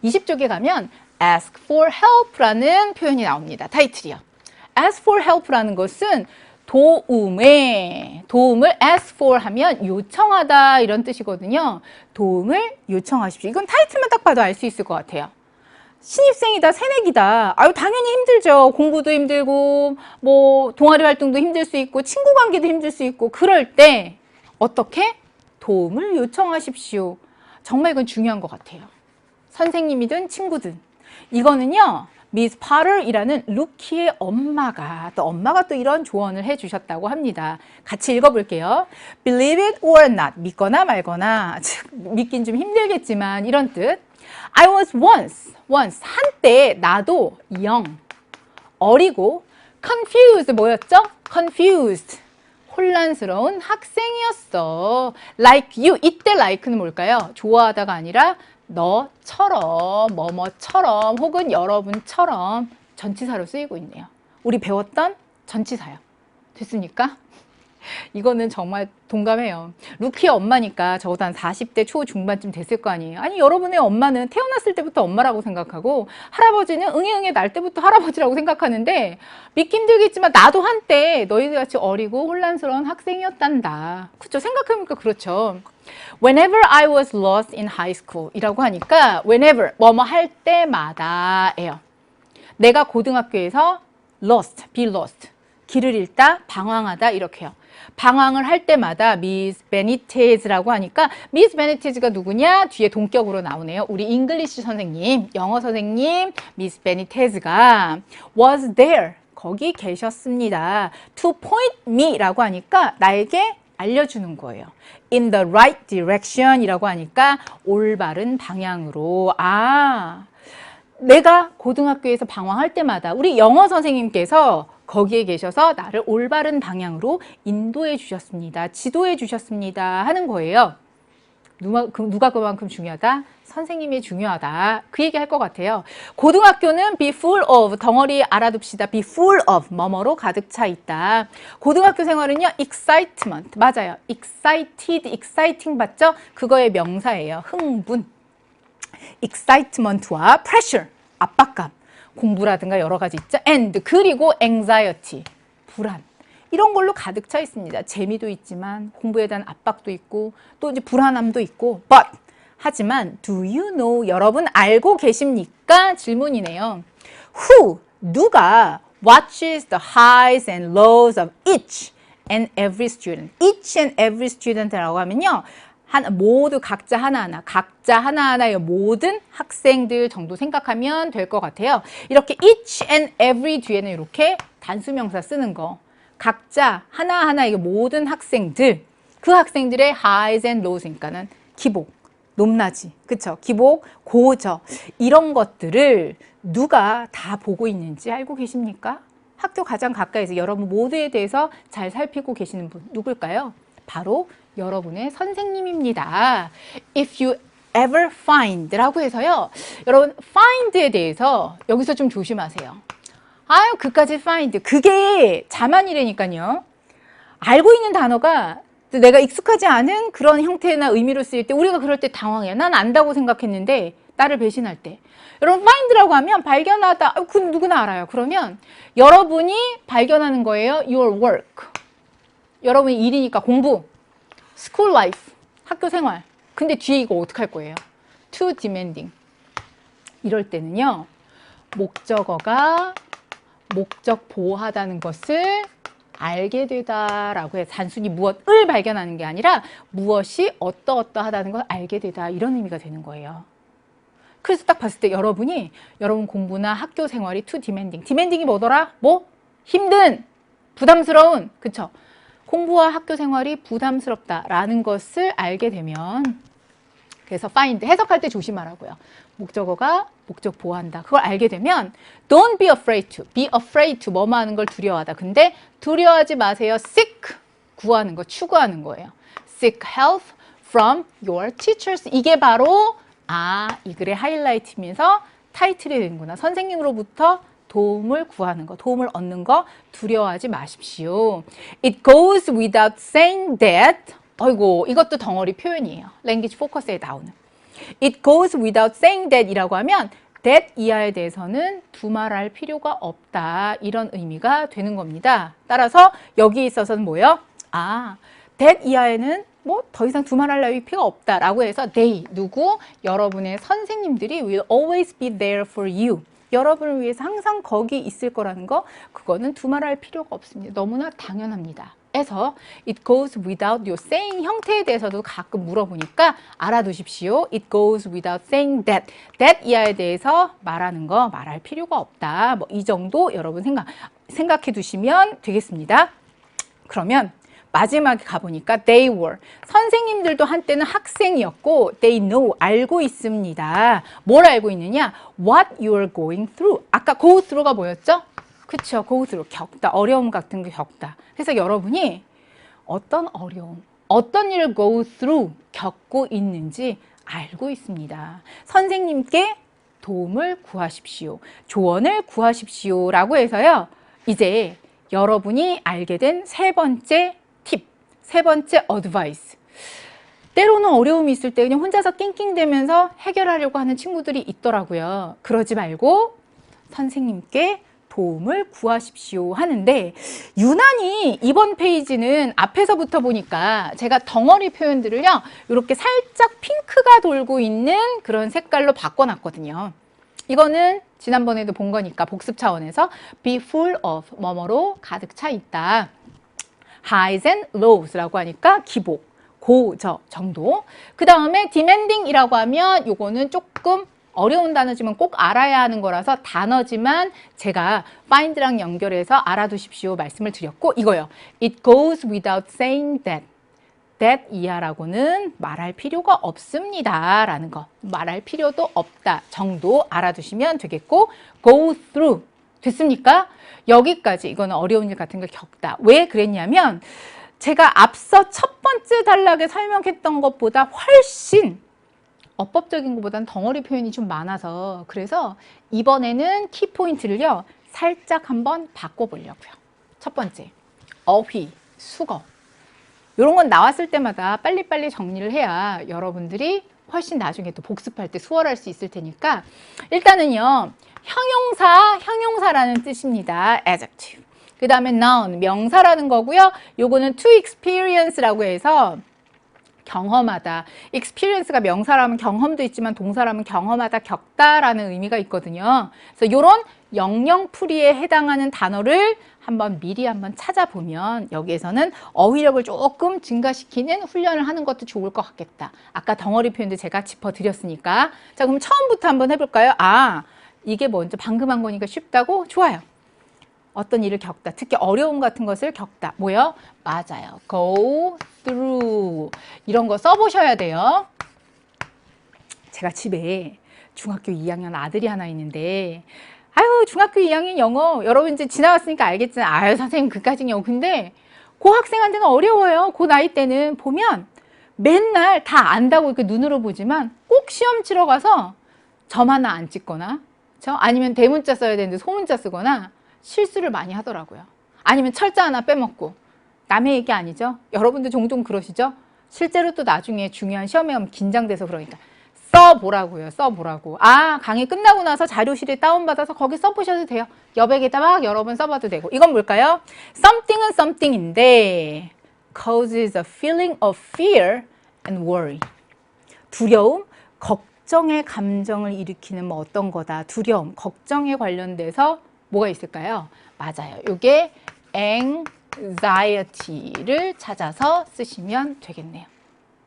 20쪽에 가면 ask for help라는 표현이 나옵니다. 타이틀이요. ask for help라는 것은 도움을 ask for 하면 요청하다 이런 뜻이거든요. 도움을 요청하십시오. 이건 타이틀만 딱 봐도 알 수 있을 것 같아요. 신입생이다, 새내기다. 아유, 당연히 힘들죠. 공부도 힘들고, 뭐, 동아리 활동도 힘들 수 있고, 친구 관계도 힘들 수 있고, 그럴 때, 어떻게? 도움을 요청하십시오. 정말 이건 중요한 것 같아요. 선생님이든 친구든. 이거는요, 미스 파터이라는 루키의 엄마가 또 이런 조언을 해주셨다고 합니다. 같이 읽어볼게요. Believe it or not. 믿거나 말거나. 믿긴 좀 힘들겠지만, 이런 뜻. I was once, 한때 나도 young, 어리고 confused, 뭐였죠? confused, 혼란스러운 학생이었어. like you, 이때 like는 뭘까요? 좋아하다가 아니라 너처럼, 뭐뭐처럼, 혹은 여러분처럼 전치사로 쓰이고 있네요. 우리 배웠던 전치사요. 됐습니까? 이거는 정말 동감해요. 루키의 엄마니까 적어도 한 40대 초중반쯤 됐을 거 아니에요. 아니, 여러분의 엄마는 태어났을 때부터 엄마라고 생각하고 할아버지는 응애응애 날 때부터 할아버지라고 생각하는데 믿기 힘들겠지만 나도 한때 너희들같이 어리고 혼란스러운 학생이었단다. 그렇죠? 생각해보니까 그렇죠. Whenever I was lost in high school 이라고 하니까 whenever, 뭐뭐 할 때마다예요. 내가 고등학교에서 lost, be lost, 길을 잃다, 방황하다 이렇게요. 방황을 할 때마다 Miss Benitez라고 하니까 Miss Benitez가 누구냐? 뒤에 동격으로 나오네요. 우리 잉글리시 선생님, 영어 선생님 Miss Benitez가 was there, 거기 계셨습니다. To point me라고 하니까 나에게 알려주는 거예요. In the right direction 이라고 하니까 올바른 방향으로. 내가 고등학교에서 방황할 때마다 우리 영어 선생님께서 거기에 계셔서 나를 올바른 방향으로 인도해 주셨습니다. 지도해 주셨습니다. 하는 거예요. 누가 그만큼 중요하다? 선생님이 중요하다. 그 얘기 할 것 같아요. 고등학교는 be full of, 덩어리 알아둡시다. be full of, 뭐뭐로 가득 차 있다. 고등학교 생활은요, excitement. 맞아요. excited, exciting 봤죠? 그거의 명사예요. 흥분. excitement와 pressure, 압박감. 공부라든가 여러 가지 있죠. and, 그리고 anxiety, 불안. 이런 걸로 가득 차 있습니다. 재미도 있지만 공부에 대한 압박도 있고 또 이제 불안함도 있고 but 하지만 do you know, 여러분 알고 계십니까? 질문이네요. Who, 누가 watches the highs and lows of each and every student. each and every student라고 하면요. 모두 각자 하나하나의 모든 학생들 정도 생각하면 될 것 같아요. 이렇게 each and every 뒤에는 이렇게 단수명사 쓰는 거. 각자 하나하나의 모든 학생들, 그 학생들의 highs and lows니까는 기복, 높낮이, 그쵸? 기복, 고저 이런 것들을 누가 다 보고 있는지 알고 계십니까? 학교 가장 가까이서 여러분 모두에 대해서 잘 살피고 계시는 분 누굴까요? 바로 여러분의 선생님입니다. If you ever find 라고 해서요. 여러분 find에 대해서 여기서 좀 조심하세요. 아유, 그까지 find. 그게 자만이라니까요. 알고 있는 단어가 내가 익숙하지 않은 그런 형태나 의미로 쓰일 때 우리가 그럴 때 당황해요. 난 안다고 생각했는데 나를 배신할 때. 여러분 find라고 하면 발견하다. 그 누구나 알아요. 그러면 여러분이 발견하는 거예요. Your work. 여러분의 일이니까 공부. School life. 학교 생활. 근데 뒤에 이거 어떡할 거예요? Too demanding. 이럴 때는요. 목적어가 목적 보호하다는 것을 알게 되다라고 해서 단순히 무엇을 발견하는 게 아니라 무엇이 어떠어떠하다는 걸 알게 되다 이런 의미가 되는 거예요. 그래서 딱 봤을 때 여러분 공부나 학교 생활이 too demanding. demanding이 뭐더라? 뭐? 힘든, 부담스러운, 그쵸? 공부와 학교 생활이 부담스럽다라는 것을 알게 되면 그래서 find, 해석할 때 조심하라고요. 목적어가 목적 보호한다. 그걸 알게 되면 don't be afraid to, be afraid to 뭐뭐 하는 걸 두려워하다. 근데 두려워하지 마세요. seek, 구하는 거, 추구하는 거예요. seek help from your teachers. 이게 바로 이 글의 하이라이트면서 타이틀이 되는구나. 선생님으로부터 도움을 구하는 거, 도움을 얻는 거 두려워하지 마십시오. It goes without saying that. 어이고, 이것도 덩어리 표현이에요. 랭귀지 포커스에 나오는. It goes without saying that 이라고 하면 that 이하에 대해서는 두말할 필요가 없다. 이런 의미가 되는 겁니다. 따라서 여기 있어서는 뭐예요? that 이하에는 뭐 더 이상 두말할 필요가 없다라고 해서 they, 누구? 여러분의 선생님들이 will always be there for you. 여러분을 위해서 항상 거기 있을 거라는 거, 그거는 두말할 필요가 없습니다. 너무나 당연합니다. 해서 it goes without your saying 형태에 대해서도 가끔 물어보니까 알아두십시오. It goes without saying that. that 이하에 대해서 말하는 거 말할 필요가 없다. 뭐 이 정도 여러분 생각해 두시면 되겠습니다. 그러면 마지막에 가보니까 they were. 선생님들도 한때는 학생이었고 they know, 알고 있습니다. 뭘 알고 있느냐? What you are going through. 아까 go through가 뭐였죠? 그쵸, go through, 겪다, 어려움 같은 거 겪다. 그래서 여러분이 어떤 어려움, 어떤 일을 go through, 겪고 있는지 알고 있습니다. 선생님께 도움을 구하십시오. 조언을 구하십시오. 라고 해서요. 이제 여러분이 알게 된 세 번째 팁, 세 번째 어드바이스. 때로는 어려움이 있을 때 그냥 혼자서 낑낑대면서 해결하려고 하는 친구들이 있더라고요. 그러지 말고 선생님께 도움을 구하십시오 하는데, 유난히 이번 페이지는 앞에서부터 보니까 제가 덩어리 표현들을요 이렇게 살짝 핑크가 돌고 있는 그런 색깔로 바꿔놨거든요. 이거는 지난번에도 본 거니까 복습 차원에서 be full of 뭐뭐로 가득 차 있다. highs and lows라고 하니까 기복, 고, 저 정도. 그 다음에 demanding이라고 하면 요거는 조금 어려운 단어지만 꼭 알아야 하는 거라서 단어지만 제가 find랑 연결해서 알아두십시오 말씀을 드렸고, 이거요. It goes without saying that. that 이하라고는 말할 필요가 없습니다. 라는 거. 말할 필요도 없다 정도 알아두시면 되겠고, go through. 됐습니까? 여기까지. 이거는 어려운 일 같은 걸 겪다. 왜 그랬냐면 제가 앞서 첫 번째 단락에 설명했던 것보다 훨씬 어법적인 것보다는 덩어리 표현이 좀 많아서, 그래서 이번에는 키포인트를요 살짝 한번 바꿔보려고요. 첫 번째, 어휘, 수거. 이런 건 나왔을 때마다 빨리빨리 정리를 해야 여러분들이 훨씬 나중에 또 복습할 때 수월할 수 있을 테니까, 일단은요 형용사라는 뜻입니다. adjective. 그 다음에 noun, 명사라는 거고요. 요거는 to experience라고 해서 경험하다. experience가 명사라면 경험도 있지만 동사라면 경험하다, 겪다라는 의미가 있거든요. 그래서 이런 영영풀이에 해당하는 단어를 미리 한번 찾아보면 여기에서는 어휘력을 조금 증가시키는 훈련을 하는 것도 좋을 것 같겠다. 아까 덩어리 표현도 제가 짚어드렸으니까. 자, 그럼 처음부터 한번 해볼까요? 이게 먼저 방금 한 거니까 쉽다고? 좋아요. 어떤 일을 겪다, 특히 어려움 같은 것을 겪다. 뭐요? 맞아요. go through. 이런 거 써보셔야 돼요. 제가 집에 중학교 2학년 아들이 하나 있는데, 중학교 2학년 영어, 여러분 이제 지나갔으니까 알겠지만, 선생님 그까진 영어. 근데 그 학생한테는 어려워요. 그 나이 때는 보면 맨날 다 안다고 이렇게 눈으로 보지만 꼭 시험 치러 가서 점 하나 안 찍거나, 아니면 대문자 써야 되는데 소문자 쓰거나 실수를 많이 하더라고요. 아니면 철자 하나 빼먹고. 남의 얘기 아니죠? 여러분도 종종 그러시죠? 실제로 또 나중에 중요한 시험에 가면 긴장돼서 그러니까 써보라고요. 써보라고. 강의 끝나고 나서 자료실에 다운받아서 거기 써보셔도 돼요. 여백에다 막 여러 번 써봐도 되고. 이건 뭘까요? something은 something인데 causes a feeling of fear and worry. 두려움, 걱정의 감정을 일으키는 뭐 어떤 거다. 두려움, 걱정에 관련돼서 뭐가 있을까요? 맞아요. 이게 anxiety를 찾아서 쓰시면 되겠네요.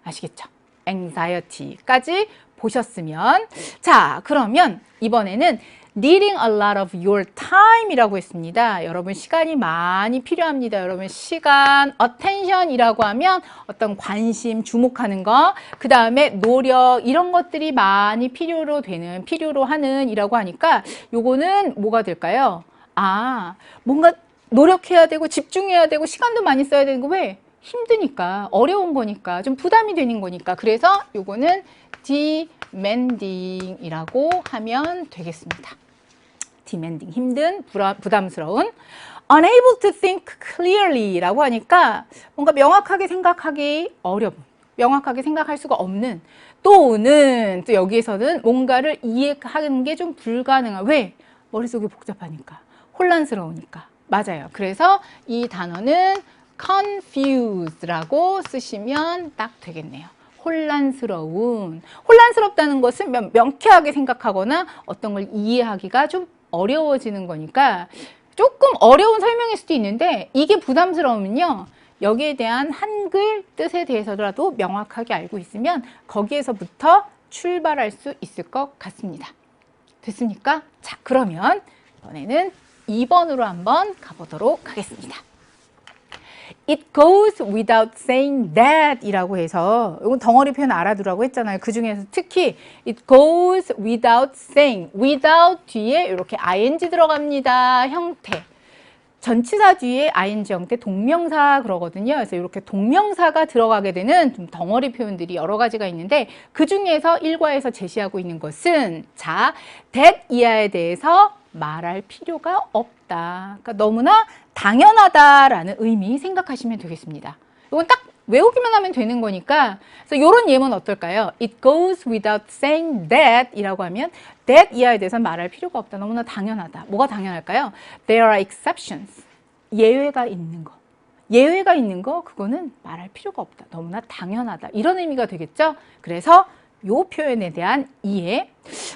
아시겠죠? anxiety까지 보셨으면, 자, 그러면 이번에는 needing a lot of your time 이라고 했습니다. 여러분 시간이 많이 필요합니다. 여러분 시간, attention이라고 하면 어떤 관심, 주목하는 거, 그 다음에 노력, 이런 것들이 많이 필요로 하는 이라고 하니까 요거는 뭐가 될까요? 뭔가 노력해야 되고 집중해야 되고 시간도 많이 써야 되는 거. 왜? 힘드니까, 어려운 거니까, 좀 부담이 되는 거니까. 그래서 요거는 demanding이라고 하면 되겠습니다. demanding, 힘든, 부담스러운. unable to think clearly라고 하니까 뭔가 명확하게 생각하기 어려운, 명확하게 생각할 수가 없는, 또는 또 여기에서는 뭔가를 이해하는 게 좀 불가능한. 왜? 머릿속이 복잡하니까. 혼란스러우니까. 맞아요. 그래서 이 단어는 confuse라고 쓰시면 딱 되겠네요. 혼란스러운. 혼란스럽다는 것은 명쾌하게 생각하거나 어떤 걸 이해하기가 좀 어려워지는 거니까 조금 어려운 설명일 수도 있는데 이게 부담스러우면요. 여기에 대한 한글 뜻에 대해서라도 명확하게 알고 있으면 거기에서부터 출발할 수 있을 것 같습니다. 됐습니까? 자, 그러면 이번에는 2번으로 한번 가보도록 하겠습니다. It goes without saying that 이라고 해서 이건 덩어리 표현 알아두라고 했잖아요. 그 중에서 특히 it goes without saying, without 뒤에 이렇게 ing 들어갑니다. 형태. 전치사 뒤에 ing 형태 동명사 그러거든요. 그래서 이렇게 동명사가 들어가게 되는 좀 덩어리 표현들이 여러 가지가 있는데 그 중에서 1과에서 제시하고 있는 것은 자, that 이하에 대해서 말할 필요가 없다. 그러니까 너무나 당연하다라는 의미 생각하시면 되겠습니다. 이건 딱 외우기만 하면 되는 거니까 그래서 이런 예문 어떨까요? It goes without saying that 이라고 하면 that 이하에 대해서 말할 필요가 없다. 너무나 당연하다. 뭐가 당연할까요? There are exceptions. 예외가 있는 거. 예외가 있는 거 그거는 말할 필요가 없다. 너무나 당연하다. 이런 의미가 되겠죠? 그래서 이 표현에 대한 이해.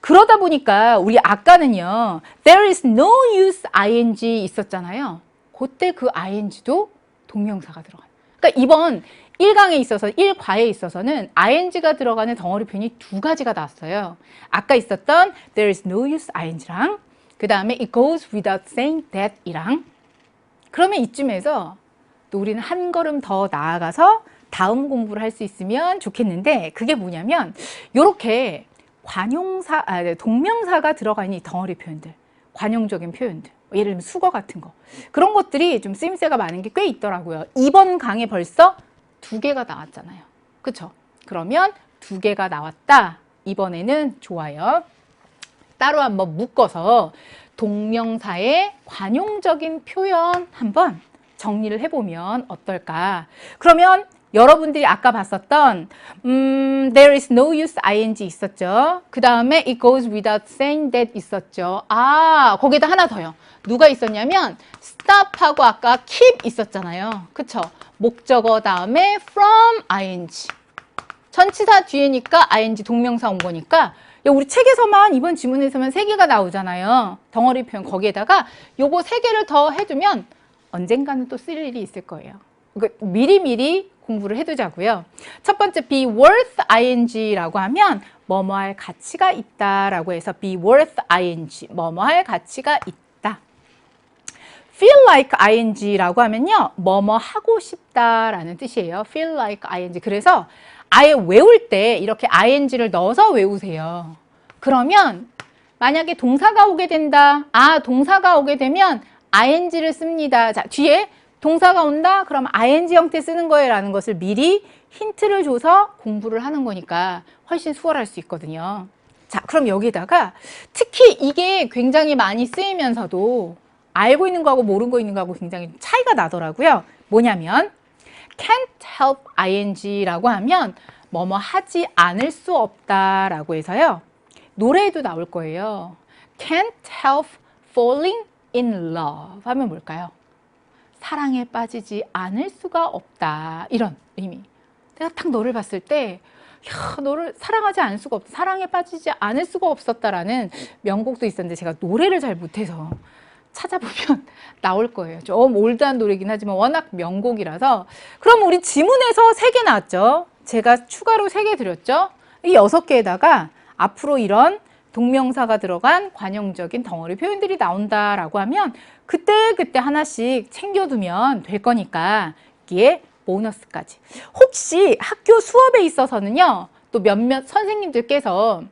그러다 보니까 우리 아까는요. There is no use ing 있었잖아요. 그때 그 ing도 동명사가 들어가요. 그러니까 이번 1강에 있어서 1과에 있어서는 ing가 들어가는 덩어리 표현이 두 가지가 나왔어요. 아까 있었던 there is no use ing랑 그 다음에 it goes without saying that 이랑 그러면 이쯤에서 또 우리는 한 걸음 더 나아가서 다음 공부를 할 수 있으면 좋겠는데 그게 뭐냐면 이렇게 관용사, 동명사가 들어가 있는 이 덩어리 표현들 관용적인 표현들 예를 들면 수거 같은 거 그런 것들이 좀 쓰임새가 많은 게 꽤 있더라고요. 이번 강에 벌써 2개가 나왔잖아요. 그쵸? 그러면 2개가 나왔다. 이번에는 좋아요. 따로 한번 묶어서 동명사의 관용적인 표현 한번 정리를 해보면 어떨까? 그러면 여러분들이 아까 봤었던 there is no use ing 있었죠. 그 다음에 it goes without saying that 있었죠. 아, 거기다 하나 더요. 누가 있었냐면 stop하고 아까 keep 있었잖아요. 그쵸? 목적어 다음에 from ing. 전치사 뒤에니까 ing 동명사 온 거니까 야, 우리 책에서만 이번 지문에서만 3개가 나오잖아요. 덩어리 표현 거기에다가 요거 3개를 더 해두면 언젠가는 또 쓸 일이 있을 거예요. 그러니까 미리미리 공부를 해두자고요. 첫 번째 be worth ing라고 하면 뭐뭐 할 가치가 있다라고 해서 be worth ing 뭐뭐 할 가치가 있다. feel like ing라고 하면요. 뭐뭐 하고 싶다라는 뜻이에요. feel like ing. 그래서 아예 외울 때 이렇게 ing를 넣어서 외우세요. 그러면 만약에 동사가 오게 된다. 아, 동사가 오게 되면 ing를 씁니다. 자, 뒤에 동사가 온다? 그럼 ing 형태 쓰는 거예요 라는 것을 미리 힌트를 줘서 공부를 하는 거니까 훨씬 수월할 수 있거든요. 자, 그럼 여기다가 특히 이게 굉장히 많이 쓰이면서도 알고 있는 거하고 모르는 거 있는 거하고 굉장히 차이가 나더라고요. 뭐냐면 can't help ing라고 하면 뭐뭐 하지 않을 수 없다라고 해서요. 노래에도 나올 거예요. can't help falling in love 하면 뭘까요? 사랑에 빠지지 않을 수가 없다. 이런 의미. 내가 딱 너를 봤을 때 야, 너를 사랑하지 않을 수가 없다. 사랑에 빠지지 않을 수가 없었다라는 명곡도 있었는데 제가 노래를 잘 못해서 찾아보면 나올 거예요. 좀 올드한 노래긴 하지만 워낙 명곡이라서 그럼 우리 지문에서 3개 나왔죠. 제가 추가로 3개 드렸죠. 이 6개에다가 앞으로 이런 동명사가 들어간 관용적인 덩어리 표현들이 나온다라고 하면 그때 하나씩 챙겨두면 될 거니까 이게 보너스까지. 혹시 학교 수업에 있어서는요. 또 몇몇 선생님들께서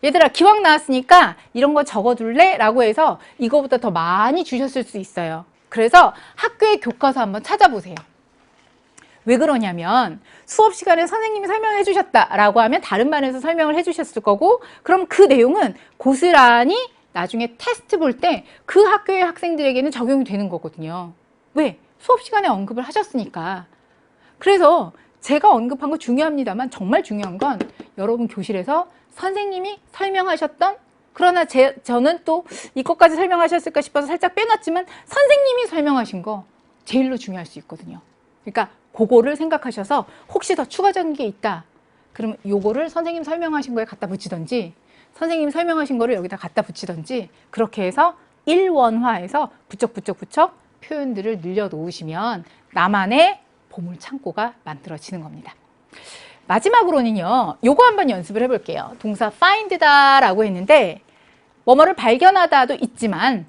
얘들아 기왕 나왔으니까 이런 거 적어둘래? 라고 해서 이거보다 더 많이 주셨을 수 있어요. 그래서 학교의 교과서 한번 찾아보세요. 왜 그러냐면 수업 시간에 선생님이 설명해 주셨다라고 하면 다른 반에서 설명을 해 주셨을 거고 그럼 그 내용은 고스란히 나중에 테스트 볼 때 그 학교의 학생들에게는 적용이 되는 거거든요. 왜? 수업 시간에 언급을 하셨으니까. 그래서 제가 언급한 거 중요합니다만 정말 중요한 건 여러분 교실에서 선생님이 설명하셨던, 그러나 저는 또 이것까지 설명하셨을까 싶어서 살짝 빼놨지만 선생님이 설명하신 거 제일로 중요할 수 있거든요. 그러니까 그거를 생각하셔서 혹시 더 추가적인 게 있다, 그러면 요거를 선생님 설명하신 거에 갖다 붙이던지 선생님 설명하신 거를 여기다 갖다 붙이던지, 그렇게 해서 일원화해서 부쩍부쩍 표현들을 늘려 놓으시면 나만의 보물 창고가 만들어지는 겁니다. 마지막으로는요, 요거 한번 연습을 해볼게요. 동사 find다 라고 했는데 뭐뭐를 발견하다도 있지만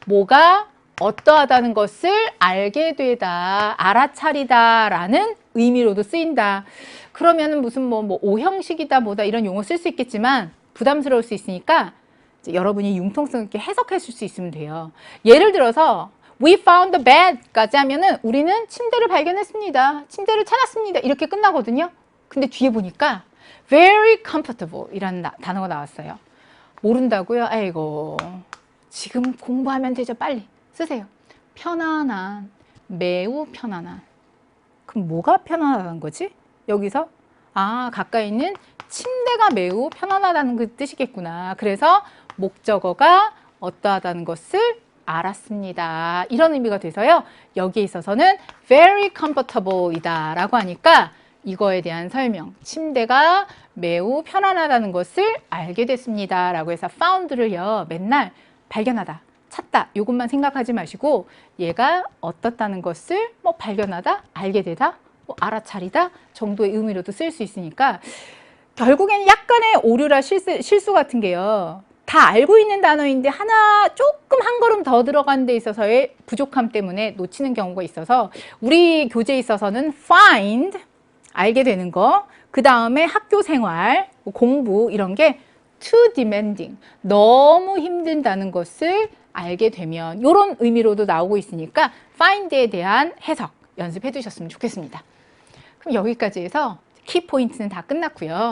뭐가 어떠하다는 것을 알게 되다, 알아차리다 라는 의미로도 쓰인다. 그러면은 무슨 뭐 오형식이다 뭐다 이런 용어 쓸 수 있겠지만 부담스러울 수 있으니까 이제 여러분이 융통성 있게 해석하실 수 있으면 돼요. 예를 들어서 We found the bed까지 하면은 우리는 침대를 발견했습니다, 침대를 찾았습니다, 이렇게 끝나거든요. 근데 뒤에 보니까 very comfortable 이라는 단어가 나왔어요. 모른다고요? 아이고, 지금 공부하면 되죠. 빨리 쓰세요. 편안한, 매우 편안한. 그럼 뭐가 편안하다는 거지? 여기서 가까이 있는 침대가 매우 편안하다는 그 뜻이겠구나. 그래서 목적어가 어떠하다는 것을 알았습니다, 이런 의미가 돼서요, 여기에 있어서는 very comfortable 이다 라고 하니까 이거에 대한 설명, 침대가 매우 편안하다는 것을 알게 됐습니다 라고 해서 found를요, 맨날 발견하다, 찾다 이것만 생각하지 마시고 얘가 어떻다는 것을 뭐 발견하다, 알게 되다, 뭐 알아차리다 정도의 의미로도 쓸 수 있으니까 결국에는 약간의 오류라 실수 같은 게요, 다 알고 있는 단어인데 하나 조금 한 걸음 더 들어간 데 있어서의 부족함 때문에 놓치는 경우가 있어서 우리 교재에 있어서는 find, 알게 되는 거, 그 다음에 학교 생활, 공부 이런 게 too demanding, 너무 힘든다는 것을 알게 되면 이런 의미로도 나오고 있으니까 find에 대한 해석 연습해 두셨으면 좋겠습니다. 그럼 여기까지 해서 키포인트는 다 끝났고요.